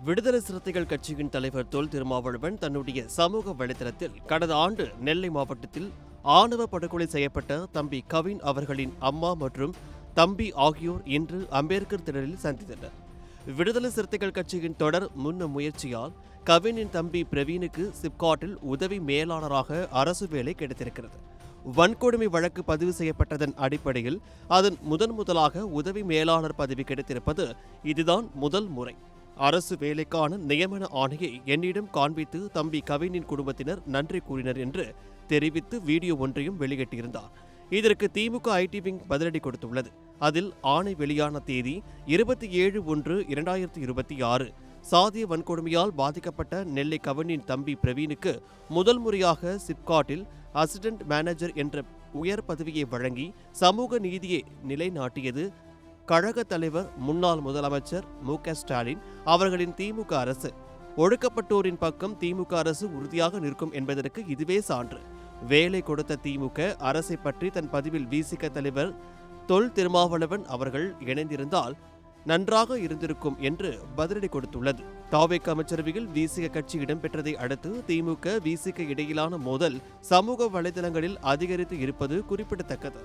விடுதலை சிறுத்தைகள் கட்சியின் தலைவர் தொல் திருமாவளவன் தன்னுடைய சமூக வலைதளத்தில் கடந்த ஆண்டு நெல்லை மாவட்டத்தில் ஆணவ படுகொலை செய்யப்பட்ட தம்பி கவின் அவர்களின் அம்மா மற்றும் தம்பி ஆகியோர் இன்று அம்பேத்கர் திடலில் சந்தித்தனர். விடுதலை சிறுத்தைகள் கட்சியின் தொடர் முன் முயற்சியால் கவினின் தம்பி பிரவீனுக்கு சிப்காட்டில் உதவி மேலாளராக அரசு வேலை கிடைத்திருக்கிறது. வன்கொடுமை வழக்கு பதிவு செய்யப்பட்டதன் அடிப்படையில் அதன் முதலாக உதவி மேலாளர் பதவி கிடைத்திருப்பது இதுதான் முதல் முறை. அரசு வேலைக்கான நியமன ஆணையை என்னிடம் காண்பித்து தம்பி கவினின் குடும்பத்தினர் நன்றி கூறினர் என்று தெரிவித்து வீடியோ ஒன்றையும் வெளியிட்டிருந்தார். இதற்கு திமுக ஐடி விங் பதிலடி கொடுத்துள்ளது. அதில் ஆணை வெளியான தேதி 27/1/2026. சாதிய வன்கொடுமையால் பாதிக்கப்பட்ட நெல்லை கவினின் தம்பி பிரவீனுக்கு முதல் முறையாக சிப்காட்டில் அசிஸ்டன்ட் மேனேஜர் என்ற உயர் பதவியை வழங்கி சமூக நீதியை நிலைநாட்டியது கழக தலைவர் முன்னாள் முதலமைச்சர் மு.க.ஸ்டாலின் அவர்களின் திமுக அரசு. ஒடுக்கப்பட்டோரின் பக்கம் திமுக அரசு உறுதியாக நிற்கும் என்பதற்கு இதுவே சான்று. வேலை கொடுத்த திமுக அரசை பற்றி தன் பதிவில் விசிக தலைவர் தொல் திருமாவளவன் அவர்கள் இணைந்திருந்தால் நன்றாக இருந்திருக்கும் என்று பதிலடி கொடுத்துள்ளது. தாவேக அமைச்சரவையில் விசிக கட்சி இடம்பெற்றதை அடுத்து திமுக விசிக இடையிலான மோதல் சமூக வலைதளங்களில் அதிகரித்து இருப்பது குறிப்பிடத்தக்கது.